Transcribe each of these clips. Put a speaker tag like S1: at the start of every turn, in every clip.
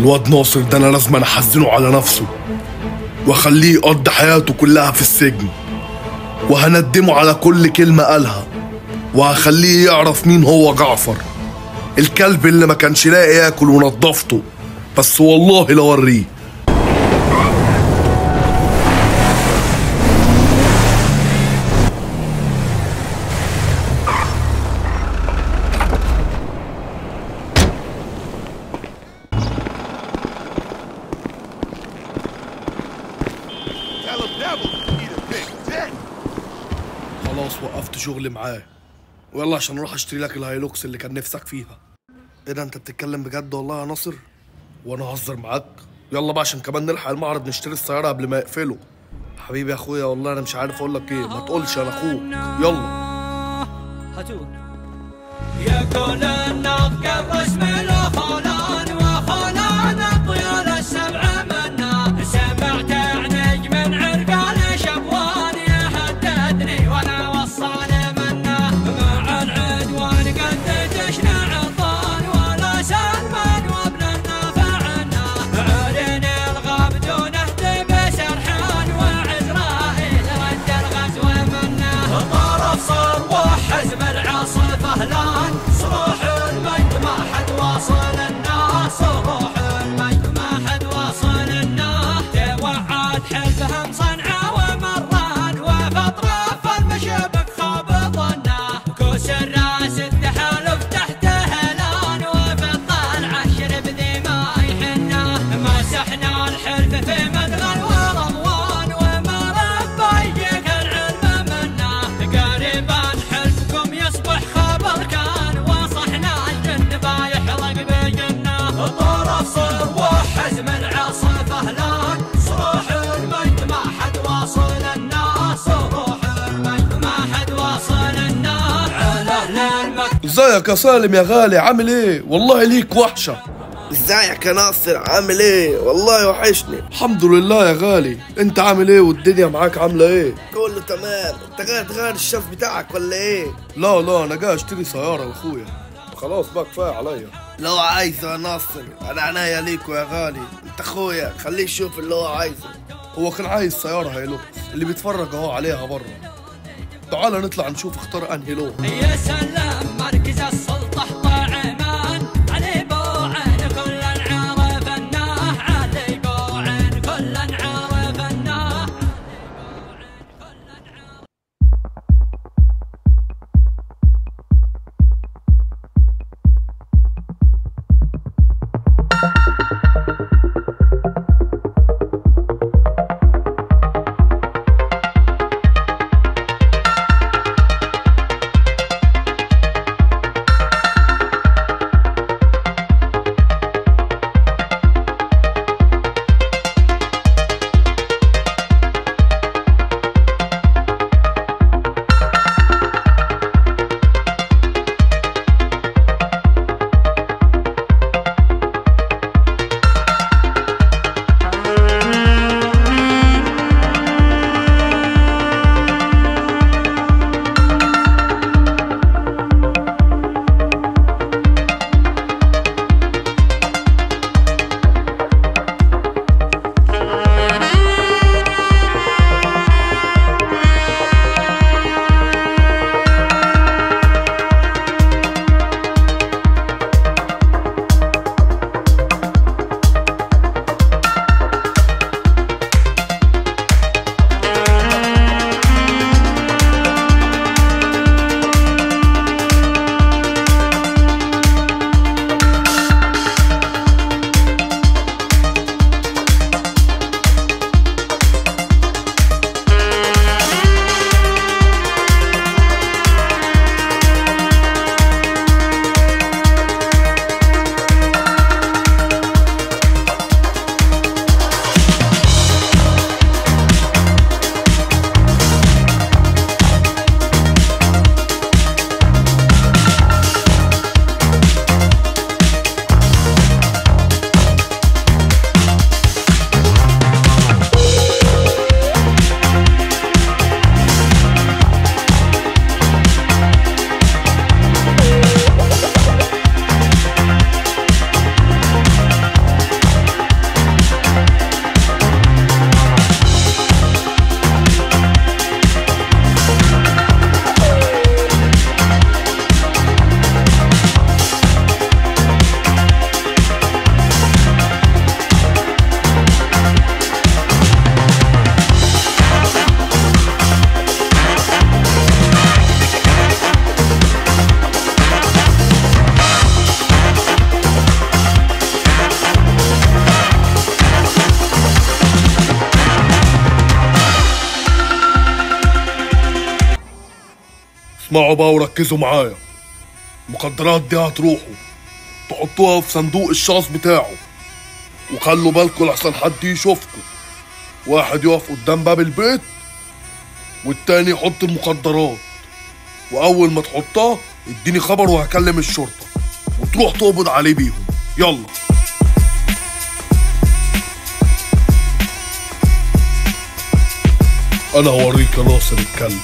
S1: الواد ناصر ده انا لازم احزنه على نفسه واخليه يقضي حياته كلها في السجن، وهندمه على كل كلمة قالها، وهخليه يعرف مين هو جعفر الكلب اللي ما كانش لاقي ياكل ونضفته، بس والله لوريه. خلاص وقفت شغل معاه، ويلا عشان اروح اشتري لك الهايلوكس اللي كان نفسك فيها. ايه ده انت بتتكلم بجد والله يا ناصر؟ وانا هزر معاك؟ يلا بقى عشان كمان نلحق المعرض نشتري السيارة قبل ما يقفلوا. حبيبي يا اخويا والله انا مش عارف اقول لك ايه، ما تقولش انا اخوك. يلا
S2: هاتوه يقول النطق باسم الخولان وخولان الطيور السبع منا، سمعت عنج من عرقال شبوان يهددني وانا وصاني منا، مع العدوان قد جشنا عطان ولا سلمان وابن النافعنا، عرني الغاب دونه بسرحان وعزرائيل رد الغزو منا، طرف صار وحزم العاصفة لان صروح المجد ما حد واصل الناس، صروح المجد ما حد واصل الناس، توعد حلفهم صنعاء ومران وفي اطراف المشبك خاب ظنه، كوس الراس التحالف تحته الان وفي الطلعه شرب ذي ما يحنه، مسحنا الحلف في مدغل ورضوان وما ربى يجيك العلم منه، قريبا حلفكم يصبح خبر كان وصحنا الجن بايحرق بجنه، طرف صر وحزم العاصفه لان صروح المجد ما حد واصل الناس، صروح المجد ما حد واصل الناس، على اهل المكتب.
S1: ازيك يا سالم يا غالي، عامل ايه؟ والله ليك وحشة.
S3: ازيك يا ناصر، عامل ايه؟ والله وحشني.
S1: الحمد لله يا غالي، انت عامل ايه والدنيا معاك عاملة ايه؟
S3: كله تمام. انت جاي تغير الشاف بتاعك ولا ايه؟
S1: لا انا جاي اشتري سيارة لاخويا، خلاص بقى كفاية عليا.
S3: لو عايزه يا ناصر انا عناية ليكوا يا غالي، انت اخويا خليه يشوف اللي هو عايزه.
S1: هو كان عايز سيارة هيلوكس اللي بيتفرج اهو عليها بره. تعالى نطلع نشوف اختار انهي لون.
S2: يا سلام مركز السلطة طاعمان، علي بوعين كل عرف الناه، علي بوعين كل عرف الناه.
S1: اسمعوا بقى وركزوا معايا. المخدرات دي هتروحوا تحطوها في صندوق الشاص بتاعه، وخلوا بالكوا لحسن حد يشوفكوا. واحد يقف قدام باب البيت والتاني يحط المخدرات، واول ما تحطها اديني خبر وهكلم الشرطة وتروح تقبض عليه بيهم. يلا. انا هوريك يا ناصر الكلب.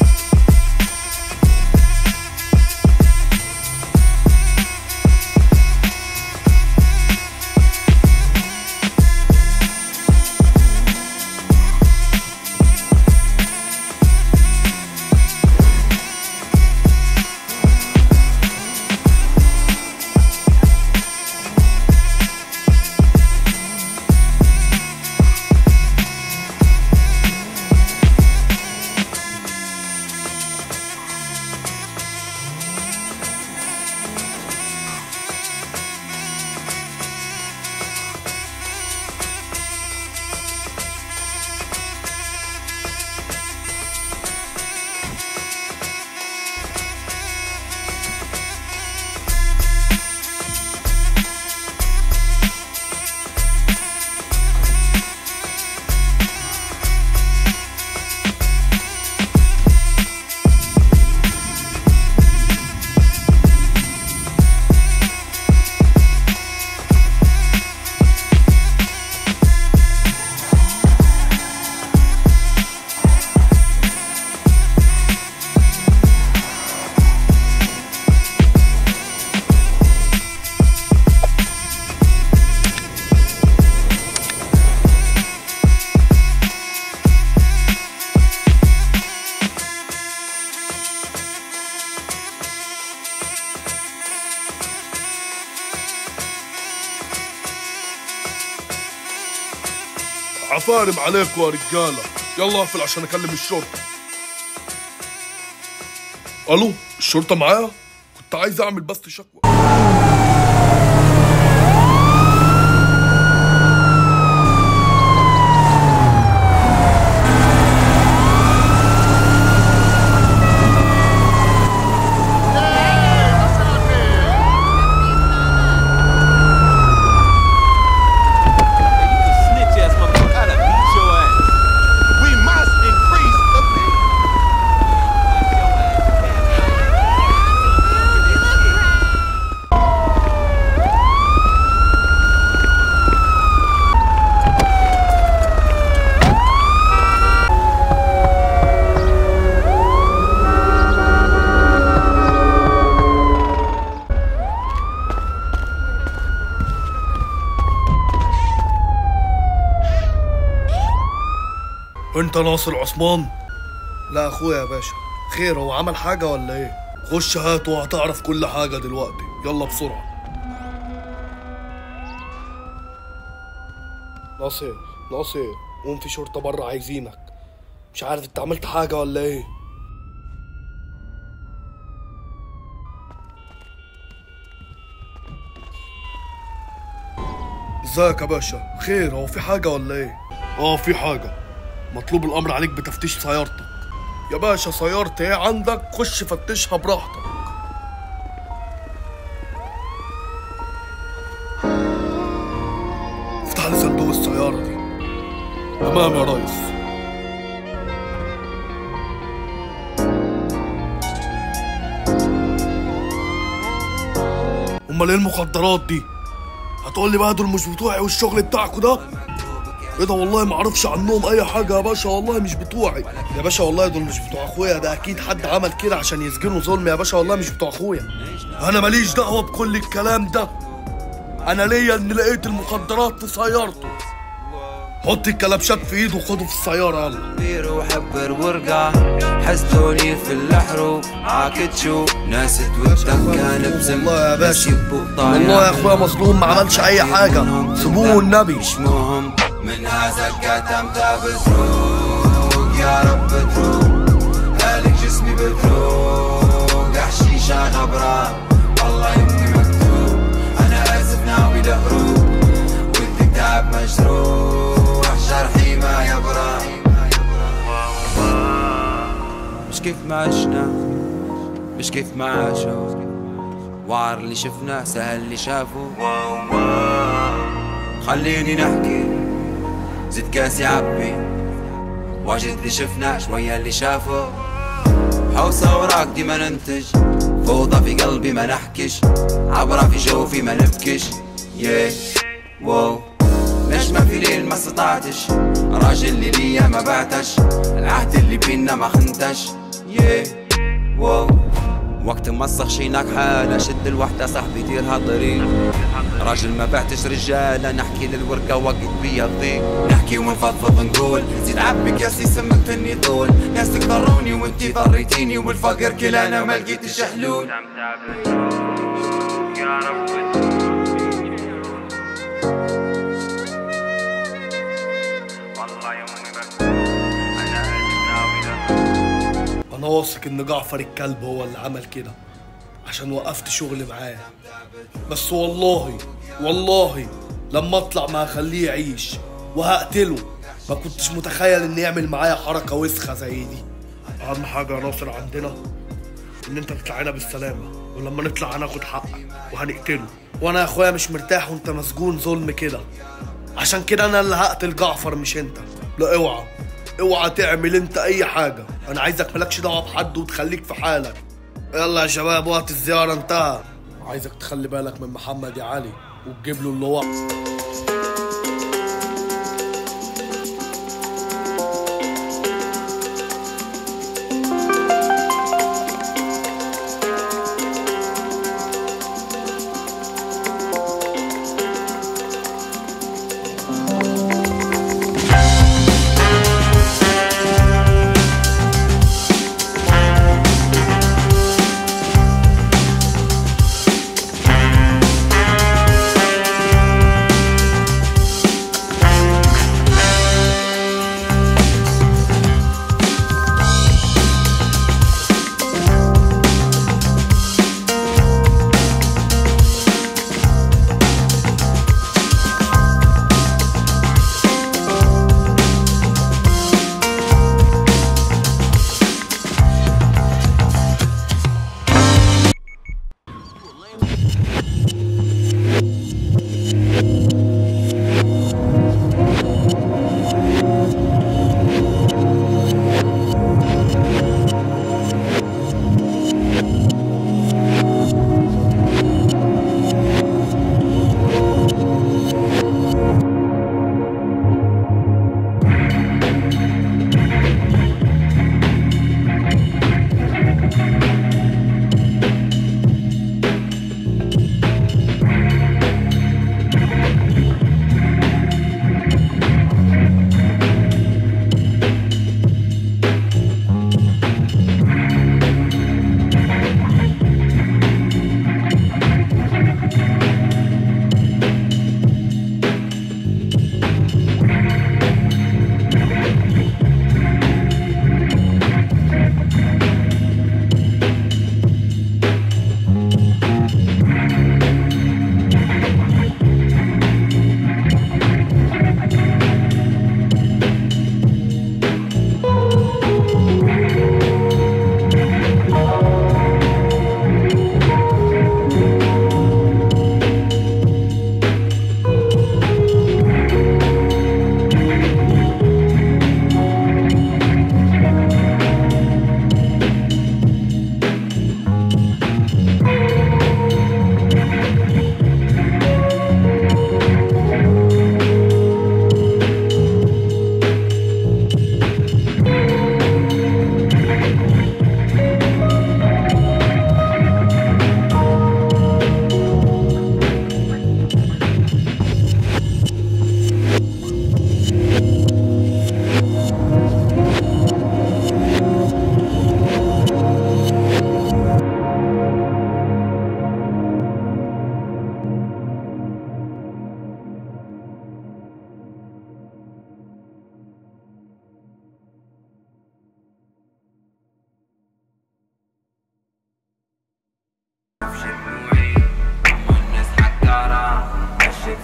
S1: عفارم عليكم يا رجاله، يلا اقفل عشان اكلم الشرطه. الو، الشرطه معايا؟ كنت عايز اعمل بس شكوى. انت ناصر عثمان؟
S3: لا اخويا يا باشا. خير، هو عمل حاجة ولا ايه؟
S1: خش هات وهتعرف كل حاجة دلوقتي، يلا بسرعة.
S3: ناصر قوم، في شرطة بره عايزينك. مش عارف انت عملت حاجة ولا ايه؟
S1: ازيك يا باشا؟ خير، هو في حاجة ولا ايه؟ في حاجة، مطلوب الامر عليك بتفتيش سيارتك. يا باشا سيارتي ايه عندك؟ خش فتشها براحتك. افتح لي صندوق السيارة دي. تمام يا ريس. امال ايه المخدرات دي؟ هتقول لي بقى دول مش بتوعي والشغل بتاعكوا ده؟ ايه ده؟ والله ما اعرفش عنهم اي حاجه يا باشا، والله مش بتوعي
S3: يا باشا. والله دول مش بتوع اخويا، ده اكيد حد عمل كده عشان يسجنوا ظلم يا باشا. والله مش بتوع اخويا.
S1: انا ماليش دعوه بكل الكلام ده، انا ليا ان لقيت المخدرات في سيارته. حط الكلبشات في ايده وخده في السياره يلا.
S4: كبير وحبر ورقع حسدوني في الحروب عاكتشو ناس توتكان بزم.
S3: والله يا باشا، والله يا اخويا مظلوم، ما عملش اي حاجه. سيبوه والنبي.
S4: مش مهم منها زكاة امتى بتروق يا رب تروق هالك جسمي بتروق حشيشة غبرة والله اني مكتوب. انا اسف ناوي لهروب والكتاب مجروح جرحي ما يبرى. مش كيف ما عشنا مش كيف ما عاشوا، وعر اللي شفناه سهل اللي شافوا. خليني نحكي، زيد كاسي عبي، واجد اللي شفناه شوية اللي شافوا. حوسة وراك ديما ننتج، فوضى في قلبي ما نحكش، عبرة في جوفي ما نبكش. واو ليش ما في ليل ما استطعتش، راجل اللي ليا ما بعتش، العهد اللي بينا ما خنتش. واو وقت ما صخشيناك حالة، شد الوحدة صاحبي ديرها طريق، راجل ما بعتش رجالة، نحكي للورقة وقت بيا الضيق، نحكي ونفضفض نقول، زيد عبي كاسي سمك فني طول، ناسك ضروني وانتي ضريتيني، والفقر كلانا ما لقيتش حلول. يا رب
S1: انا واثق ان جعفر الكلب هو اللي عمل كده عشان وقفت شغل معاه، بس والله لما اطلع ما هخليه يعيش وهقتله. ما كنتش متخيل ان يعمل معايا حركه وسخه زي دي. اهم حاجه يا ناصر عندنا ان انت تطلع هنا بالسلامه، ولما نطلع هناخد حقك وهنقتله. وانا يا اخويا مش مرتاح وانت مسجون ظلم كده، عشان كده انا اللي هقتل جعفر مش انت. لا اوعى تعمل انت اي حاجه، انا عايزك مالكش دعوه بحد وتخليك في حالك. يلا يا شباب وقت الزياره انتهى، عايزك تخلي بالك من محمد يا علي وتجيب له اللي هو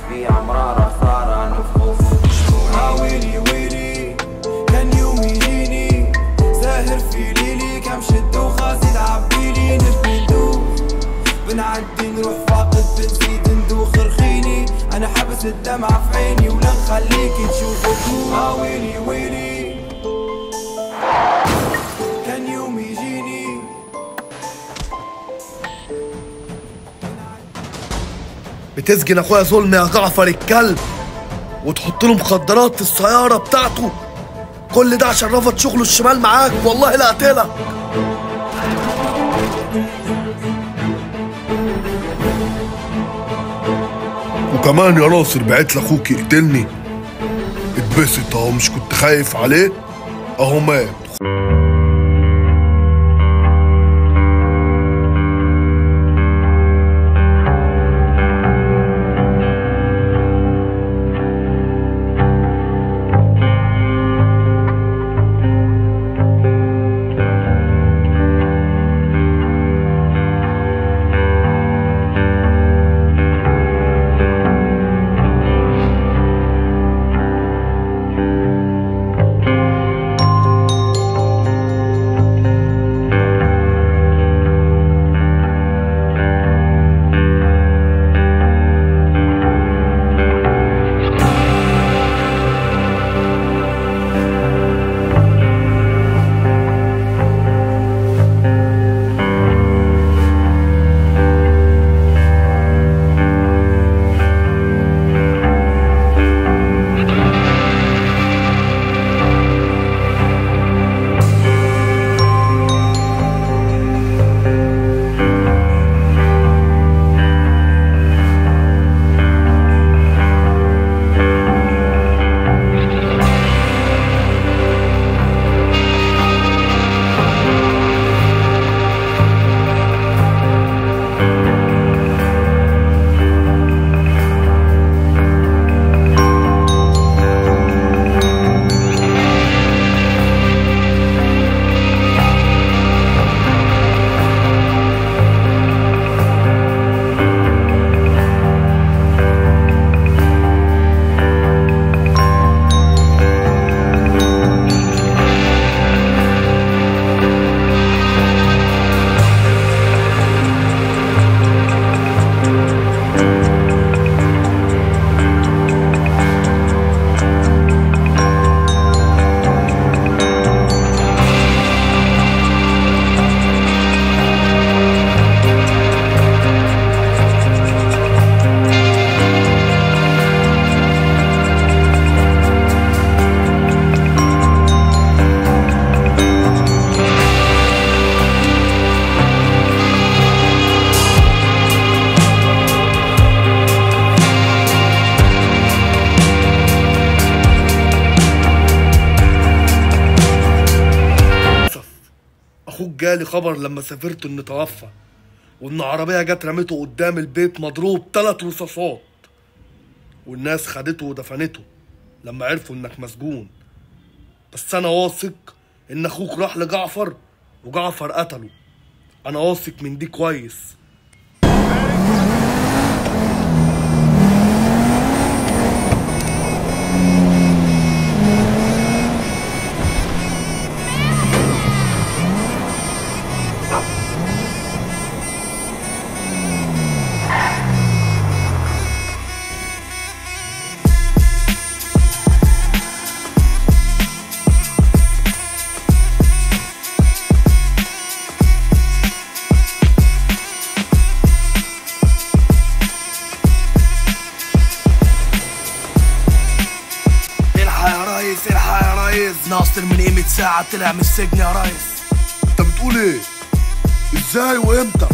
S4: في عمرارة خسارة نفوس ويلي ويلي كان يوم يجيني ساهر في ليلي كم شد وخازي تعبيلي بس الدمعة في عيني ولا نخليكي تشوفي دموع. ويلي ويلي كان يوم يجيني
S1: بتسجن اخويا ظلم يا جعفر الكلب وتحط له مخدرات في السيارة بتاعته، كل ده عشان رفض شغله الشمال معاك، والله لا اقتلك. وكمان يا ناصر بعت لاخوك يقتلني، اتبسط اهو، مش كنت خايف عليه اهو مات. اخوك جالي خبر لما سافرت انه توفى، وان عربيه جت رمته قدام البيت مضروب 3 رصاصات، والناس خدته ودفنته لما عرفوا انك مسجون. بس انا واثق ان اخوك راح لجعفر وجعفر قتله، انا واثق من دي كويس. الحق يا ريس، ناصر من قيمة ساعة طلع من السجن يا ريس. انت بتقول ايه؟ ازاي وامتى؟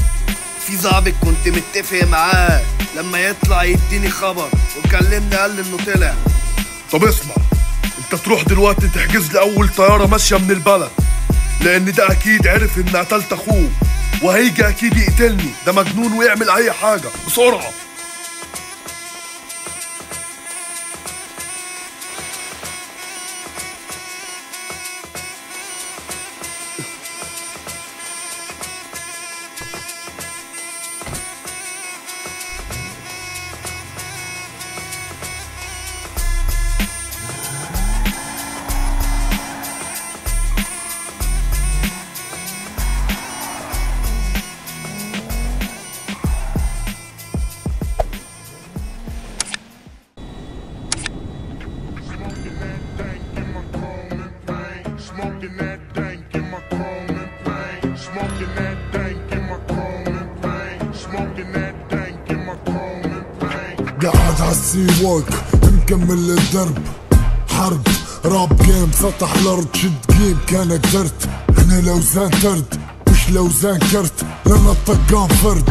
S3: في ظابط كنت متفق معاه لما يطلع يديني خبر وكلمني قال لي انه طلع.
S1: طب اسمع، انت تروح دلوقتي تحجز لي اول طيارة ماشية من البلد، لان ده اكيد عرف ان قتلت اخوه وهيجي اكيد يقتلني، ده مجنون ويعمل اي حاجة بسرعة.
S5: قاعد عالسي ووك مكمل الدرب. حرب راب جيم سطح الارض شد جيم كان قدرت. هنا لوزان ترد مش لوزان كرت لنا الطقام فرد.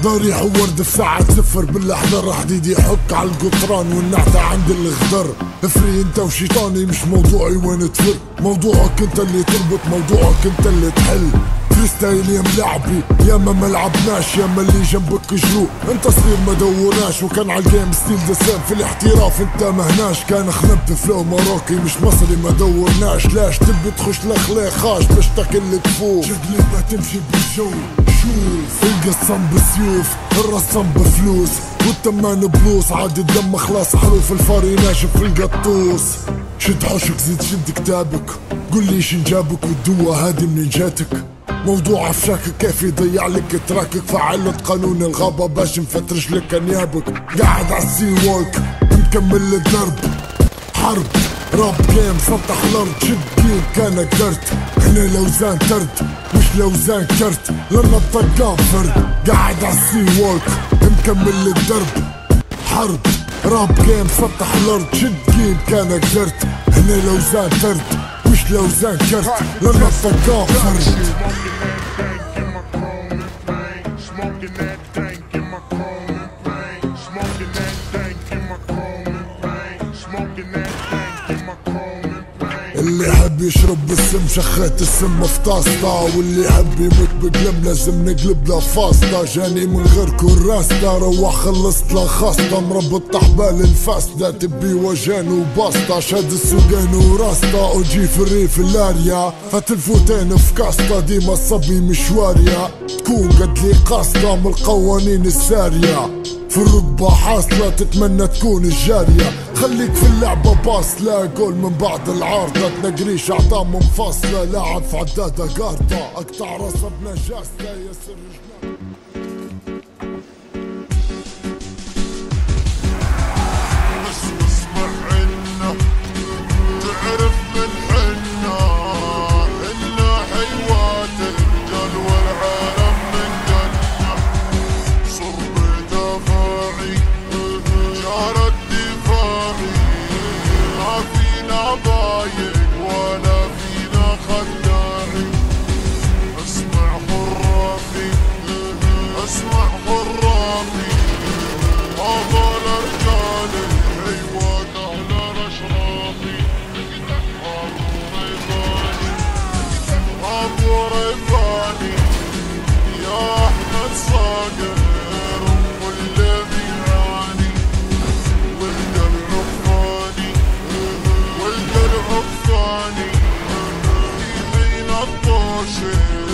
S5: ضريح وورد في ساعة صفر بالاحضر حديد يحك على القطران والنعتة عند الخضر. افري انت وشيطاني مش موضوعي وين تفر. موضوعك انت اللي تربط موضوعك انت اللي تحل. فريستايل يا ملعبي يا ما ملعبناش يا ما اللي جنبك جلو. انت صغير ما دورناش وكان عالجيم ستيل دسام في الاحتراف انت مهناش. كان خنبت فلو مراكي مش مصري ما دورناش. لاش تبي تخش لخلاخاش باش تاكل تفوق. شغلي ما تمشي بالجو شوف. القصام بسيوف الرسام بفلوس والتمان بلوس. عاد الدم خلاص حروف الفاري ناشف في القطوس. شد حوشك زيد شد كتابك قول لي شن جابك والدوا هادي منين جاتك. موضوع عفشاك كيف يضيع لك تراكك. فعلت قانون الغابة باش نفترش لك انيابك. قاعد عالسي ووك مكمل الدرب. حرب راب جيم سطح الارض شد جيم كان قدرت. هنا لوزان ترد مش لوزان كرت لنا الطقام فرد. قاعد عالسي ووك مكمل الدرب. حرب راب جيم سطح الارض شد جيم كان قدرت. هنا لوزان ترد مش لوزان كرت لنا الطقام فرد. اللي يحب يشرب بالسم شخيت السم في طاسطة. واللي يحب يموت بقلم لازم نقلب له فاسطة. جاني من غير كراسطة روح خلصت له خاسطة. مربط حبال الفاسدة تبي وجان وباسطة. شاد السوقين وراسطة وجي في الريف الاريا. فات الفوتين في كاسطة ديما الصبي مشواريا. تكون قد لي قاسطة من القوانين السارية. في الركبة حاصلة تتمنى تكون الجارية. خليك في اللعبة باصلة جول من بعد العارضة. تنقريش اعضاء منفصلة لاعب في عدادة قارطة. اقطع راسه بنجاسته يسر جنان. اسمع عنا تعرف من حنا. إنا حيوات الرجال والعالم من جنة. صرب دفاعي جار الدفاعي. ما فينا بايق ولا فينا خداعي. اسمع خرافي اسمع خرافي. هذول رجال الحيوان على رشرافي. ابو ريفاني يا احمد صاقر والذي يعاني. ولد العفاني ولد العفاني في حين الطوشي.